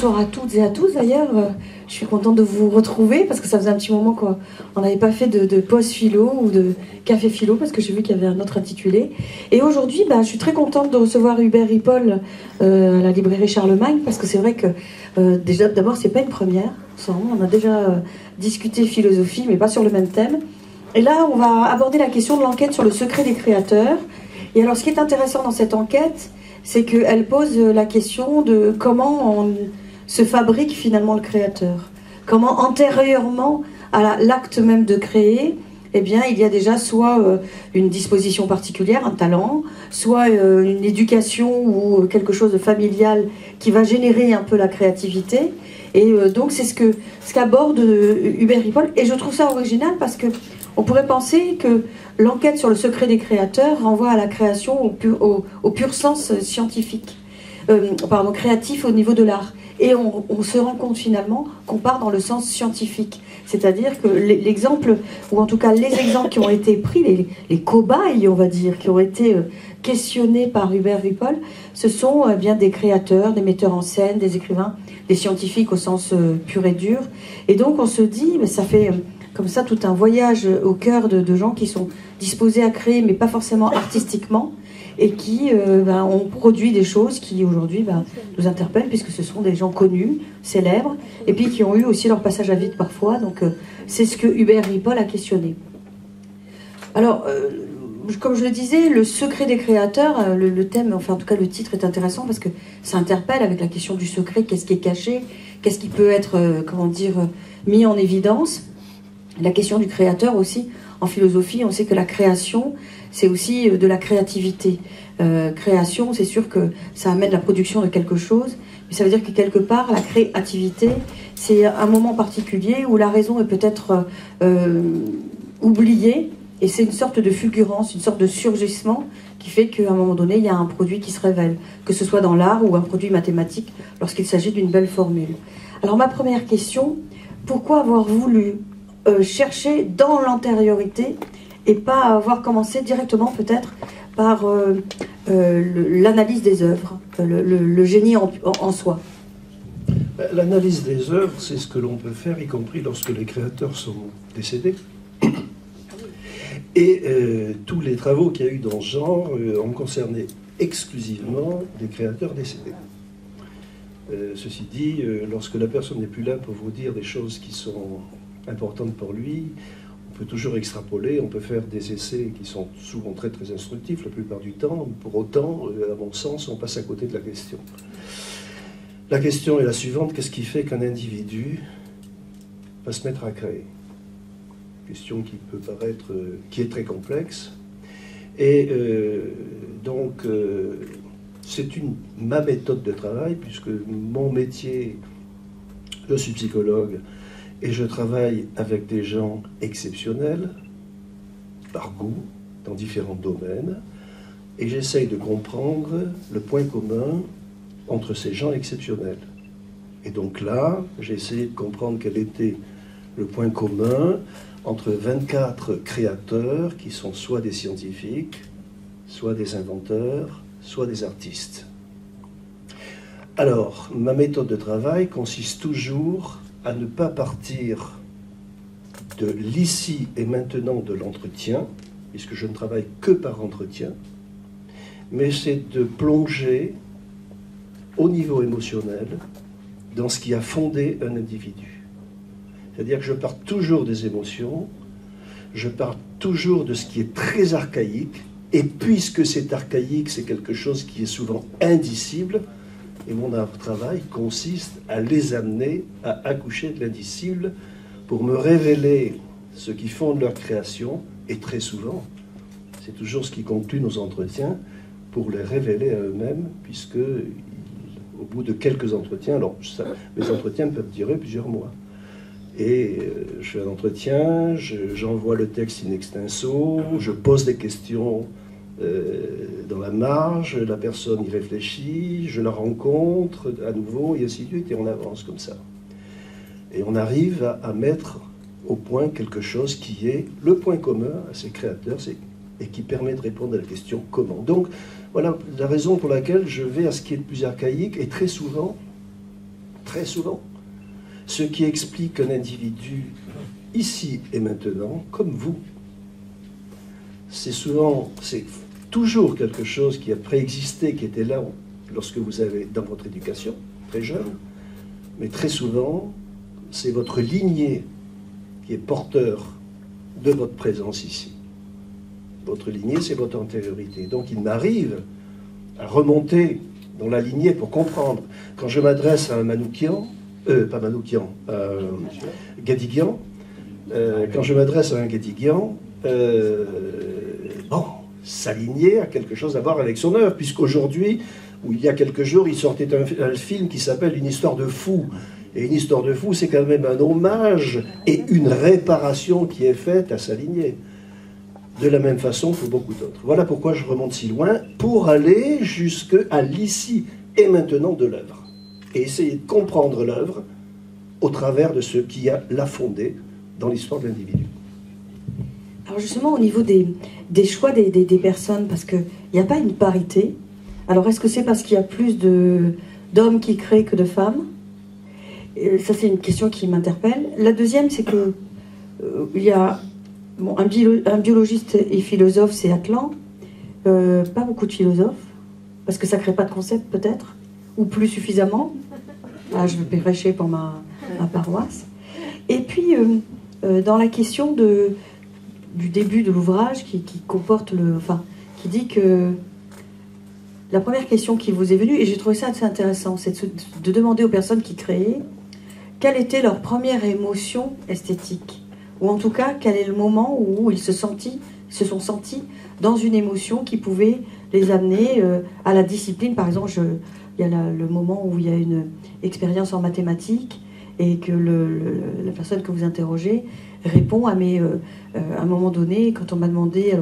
bonsoir à toutes et à tous d'ailleurs. Je suis contente de vous retrouver parce que ça faisait un petit moment qu'on n'avait pas fait de pause philo ou de café philo parce que j'ai vu qu'il y avait un autre intitulé. Et aujourd'hui, je suis très contente de recevoir Hubert Ripoll à la librairie Charlemagne parce que c'est vrai que déjà d'abord c'est pas une première. On a déjà discuté philosophie mais pas sur le même thème. Et là on va aborder la question de l'enquête sur le secret des créateurs. Et alors ce qui est intéressant dans cette enquête, c'est qu'elle pose la question de comment on se fabrique finalement le créateur. Comment antérieurement à l'acte même de créer, eh bien, il y a déjà soit une disposition particulière, un talent, soit une éducation ou quelque chose de familial qui va générer un peu la créativité. Et donc c'est ce qu'aborde Hubert Ripoll. Et je trouve ça original parce que on pourrait penser que l'enquête sur le secret des créateurs renvoie à la création au pur sens scientifique, créatif au niveau de l'art. Et on se rend compte finalement qu'on part dans le sens scientifique. C'est-à-dire que l'exemple, ou en tout cas les exemples qui ont été pris, les cobayes, on va dire, qui ont été questionnés par Hubert Ripoll, ce sont bien des créateurs, des metteurs en scène, des écrivains, des scientifiques au sens pur et dur. Et donc on se dit, ça fait comme ça tout un voyage au cœur de gens qui sont disposés à créer, mais pas forcément artistiquement, et qui ont produit des choses qui aujourd'hui nous interpellent, puisque ce sont des gens connus, célèbres, et puis qui ont eu aussi leur passage à vide parfois. Donc c'est ce que Hubert Ripoll a questionné. Alors, comme je le disais, le secret des créateurs, le thème, enfin en tout cas le titre est intéressant parce que ça interpelle avec la question du secret, qu'est-ce qui est caché, qu'est-ce qui peut être, mis en évidence. La question du créateur aussi, en philosophie, on sait que la création, c'est aussi de la créativité. Création, c'est sûr que ça amène la production de quelque chose, mais ça veut dire que quelque part, la créativité, c'est un moment particulier où la raison est peut-être oubliée, et c'est une sorte de fulgurance, une sorte de surgissement qui fait qu'à un moment donné, il y a un produit qui se révèle, que ce soit dans l'art ou un produit mathématique, lorsqu'il s'agit d'une belle formule. Alors ma première question, pourquoi avoir voulu chercher dans l'antériorité et pas avoir commencé directement peut-être par l'analyse des œuvres, le génie en soi? L'analyse des œuvres, c'est ce que l'on peut faire, y compris lorsque les créateurs sont décédés. Et tous les travaux qu'il y a eu dans ce genre ont concerné exclusivement des créateurs décédés. Ceci dit, lorsque la personne n'est plus là pour vous dire des choses qui sont importantes pour lui, on peut toujours extrapoler, on peut faire des essais qui sont souvent très très instructifs la plupart du temps. Pour autant, à mon sens, on passe à côté de la question. La question est la suivante: qu'est-ce qui fait qu'un individu va se mettre à créer? Question qui peut paraître, qui est très complexe. Et c'est ma méthode de travail, puisque mon métier, je suis psychologue, et je travaille avec des gens exceptionnels, par goût, dans différents domaines, et j'essaye de comprendre le point commun entre ces gens exceptionnels. Et donc là, j'ai essayé de comprendre quel était le point commun entre 24 créateurs qui sont soit des scientifiques, soit des inventeurs, soit des artistes. Alors, ma méthode de travail consiste toujours à ne pas partir de l'ici et maintenant de l'entretien, puisque je ne travaille que par entretien, mais c'est de plonger au niveau émotionnel dans ce qui a fondé un individu. C'est-à-dire que je pars toujours des émotions, je pars toujours de ce qui est très archaïque, et puisque c'est archaïque, c'est quelque chose qui est souvent indicible, et mon travail consiste à les amener à accoucher de l'indicible pour me révéler ce qui fonde leur création, et très souvent, c'est toujours ce qui conclut nos entretiens, pour les révéler à eux-mêmes, puisque au bout de quelques entretiens, alors mes entretiens peuvent durer plusieurs mois. Et je fais un entretien, j'envoie le texte in extenso, je pose des questions dans la marge, la personne y réfléchit, je la rencontre à nouveau, et ainsi de suite, et on avance comme ça. Et on arrive à mettre au point quelque chose qui est le point commun à ces créateurs, et qui permet de répondre à la question comment. Donc, voilà la raison pour laquelle je vais à ce qui est le plus archaïque, et très souvent, très souvent, ce qui explique qu'un individu, ici et maintenant, comme vous, c'est toujours quelque chose qui a préexisté, qui était là lorsque vous avez, dans votre éducation, très jeune, mais très souvent, c'est votre lignée qui est porteur de votre présence ici. Votre lignée, c'est votre antériorité. Donc il m'arrive à remonter dans la lignée pour comprendre. Quand je m'adresse à un Manoukian, pas Manoukian, Gadiguian, quand je m'adresse à un Gadiguian, bon, sa lignée a quelque chose à voir avec son œuvre, puisqu'aujourd'hui, ou il y a quelques jours, il sortait un film qui s'appelle Une histoire de fou. Et une histoire de fou, c'est quand même un hommage et une réparation qui est faite à sa lignée. De la même façon pour beaucoup d'autres. Voilà pourquoi je remonte si loin, pour aller jusqu'à l'ici et maintenant de l'œuvre. Et essayer de comprendre l'œuvre au travers de ce qui l'a fondée dans l'histoire de l'individu. Alors justement, au niveau des choix des personnes, parce qu'il n'y a pas une parité, alors est-ce que c'est parce qu'il y a plus d'hommes qui créent que de femmes? Et ça, c'est une question qui m'interpelle. La deuxième, c'est que il y a un biologiste et philosophe, c'est Atlan. Pas beaucoup de philosophes, parce que ça ne crée pas de concept peut-être, ou plus suffisamment. Ah, je vais prêcher pour ma paroisse. Et puis, dans la question du début de l'ouvrage, qui comporte qui dit que la première question qui vous est venue, et j'ai trouvé ça assez intéressant, c'est de demander aux personnes qui créaient quelle était leur première émotion esthétique. Ou en tout cas, quel est le moment où ils se sont sentis dans une émotion qui pouvait les amener à la discipline. Par exemple, il y a le moment où il y a une expérience en mathématiques et que la personne que vous interrogez répond à un moment donné, quand on m'a demandé...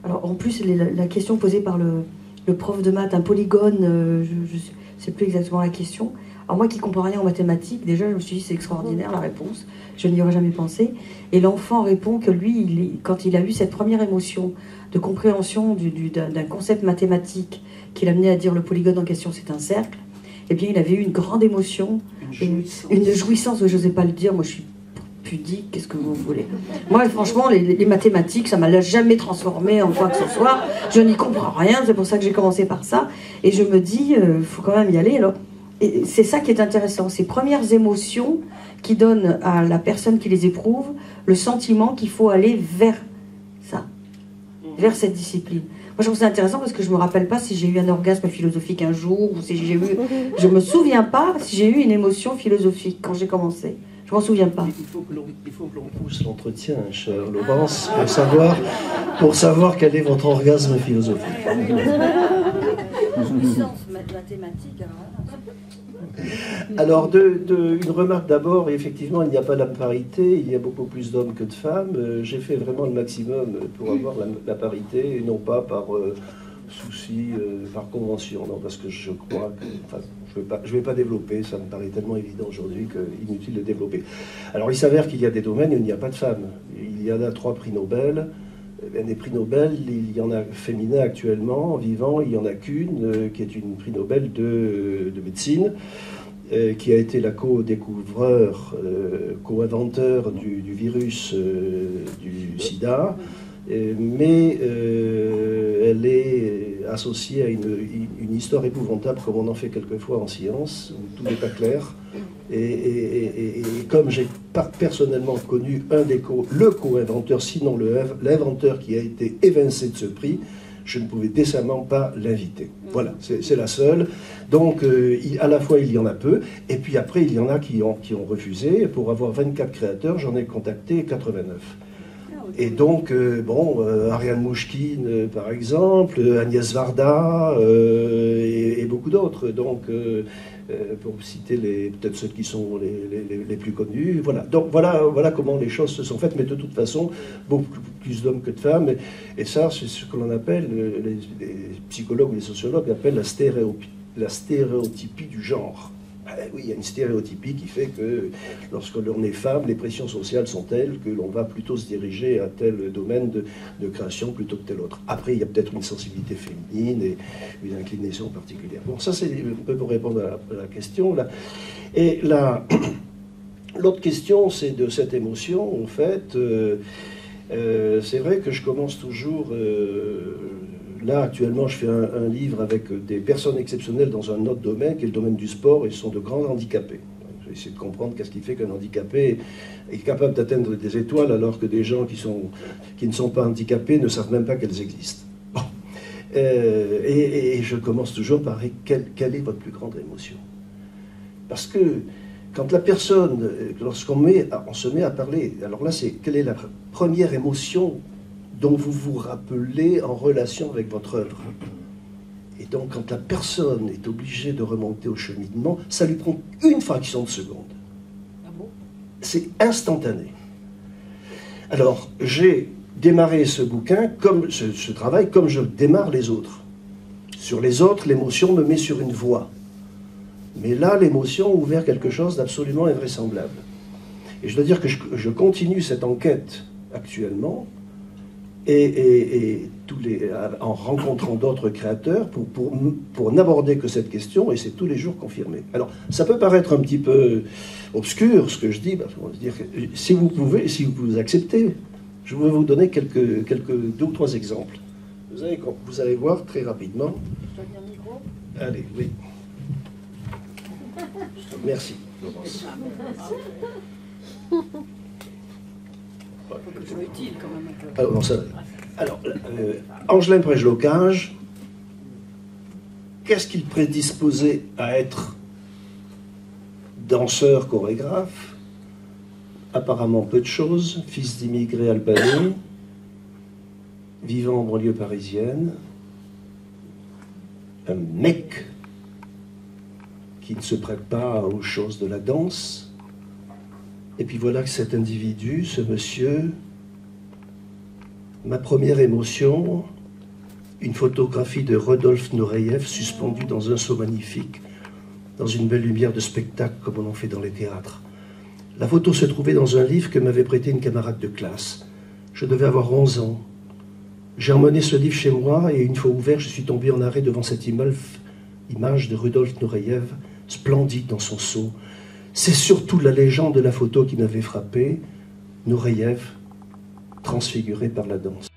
Alors en plus, la question posée par le prof de maths, un polygone, je ne sais plus exactement la question. Alors moi qui ne comprends rien en mathématiques, déjà je me suis dit c'est extraordinaire la réponse, je n'y aurais jamais pensé. Et l'enfant répond que lui, quand il a eu cette première émotion de compréhension d'un concept mathématique qui l'a amené à dire le polygone en question c'est un cercle, eh bien il avait eu une grande émotion, une jouissance, je n'osais pas le dire, moi je suis pudique, qu'est-ce que vous voulez. Moi franchement les mathématiques ça ne m'a jamais transformé en quoi que ce soit, je n'y comprends rien, c'est pour ça que j'ai commencé par ça, et je me dis, il faut quand même y aller. Alors, et c'est ça qui est intéressant, ces premières émotions qui donnent à la personne qui les éprouve le sentiment qu'il faut aller vers ça, vers cette discipline. Moi je trouve ça intéressant parce que je ne me rappelle pas si j'ai eu un orgasme philosophique un jour, ou si j'ai eu... Je ne me souviens pas si j'ai eu une émotion philosophique quand j'ai commencé. Je ne m'en souviens pas. Il faut que l'on pousse l'entretien, chère Laurence, pour savoir quel est votre orgasme philosophique. Mathématique, alors, une remarque d'abord, effectivement, il n'y a pas la parité, il y a beaucoup plus d'hommes que de femmes. J'ai fait vraiment le maximum pour avoir la parité, et non pas par souci, par convention, non, parce que je crois que... Enfin, je ne vais pas développer, ça me paraît tellement évident aujourd'hui qu'inutile de développer. Alors, il s'avère qu'il y a des domaines où il n'y a pas de femmes. Il y en a 3 prix Nobel. Des prix Nobel, il y en a féminins actuellement, en vivant, il n'y en a qu'une, qui est une prix Nobel de médecine, qui a été la co-découvreur, co-inventeur du virus du sida, mais elle est associée à une histoire épouvantable, comme on en fait quelquefois en science, où tout n'est pas clair. Et comme j'ai personnellement connu le co-inventeur, sinon l'inventeur qui a été évincé de ce prix, je ne pouvais décemment pas l'inviter. Voilà, c'est la seule. Donc, à la fois, il y en a peu, et puis après, il y en a qui ont refusé. Pour avoir 24 créateurs, j'en ai contacté 89. Et donc, Ariane Mouchkine, par exemple, Agnès Varda, et beaucoup d'autres. Donc, pour citer peut-être ceux qui sont les plus connus. Voilà. Donc, voilà comment les choses se sont faites. Mais de toute façon, beaucoup plus d'hommes que de femmes. Et ça, c'est ce que l'on appelle, les psychologues ou les sociologues appellent la stéréotypie du genre. Oui, il y a une stéréotypie qui fait que lorsque l'on est femme, les pressions sociales sont telles que l'on va plutôt se diriger à tel domaine de création plutôt que tel autre. Après, il y a peut-être une sensibilité féminine et une inclinaison particulière. Bon, ça c'est un peu pour répondre à la question. Là. Et l'autre question, c'est de cette émotion, en fait. C'est vrai que je commence toujours... Là, actuellement, je fais un livre avec des personnes exceptionnelles dans un autre domaine, qui est le domaine du sport, et ce sont de grands handicapés. Je vais essayer de comprendre qu'est-ce qui fait qu'un handicapé est capable d'atteindre des étoiles, alors que des gens qui ne sont pas handicapés ne savent même pas qu'elles existent. Bon. Et je commence toujours par quelle est votre plus grande émotion? Parce que quand la personne, lorsqu'on se met à parler, alors là, c'est quelle est la première émotion dont vous vous rappelez en relation avec votre œuvre. Et donc, quand la personne est obligée de remonter au cheminement, ça lui prend une fraction de seconde. Ah bon? C'est instantané. Alors, j'ai démarré ce bouquin, ce travail, comme je démarre les autres. Sur les autres, l'émotion me met sur une voie. Mais là, l'émotion a ouvert quelque chose d'absolument invraisemblable. Et je dois dire que je continue cette enquête actuellement, et en rencontrant d'autres créateurs pour n'aborder que cette question, et c'est tous les jours confirmé. Alors, ça peut paraître un petit peu obscur, ce que je dis, parce qu'on va se dire que si vous pouvez, si vous acceptez, je vais vous donner deux ou trois exemples. Vous allez voir très rapidement. Je dois tenir le micro? Allez, oui. Merci, Laurence. Que ce soit utile quand même un peu. Alors, bon, Angelin Prège-Locage, qu'est-ce qu'il prédisposait à être danseur, chorégraphe? Apparemment peu de choses, fils d'immigrés albanais, vivant en banlieue parisienne, un mec qui ne se prête pas aux choses de la danse. Et puis voilà que cet individu, ce monsieur, ma première émotion, une photographie de Rodolphe Nureyev suspendue dans un seau magnifique, dans une belle lumière de spectacle comme on en fait dans les théâtres. La photo se trouvait dans un livre que m'avait prêté une camarade de classe. Je devais avoir 11 ans. J'ai emmené ce livre chez moi et une fois ouvert, je suis tombé en arrêt devant cette image de Rodolphe Nureyev, splendide dans son seau. C'est surtout la légende de la photo qui m'avait frappé, Nureyev, transfiguré par la danse.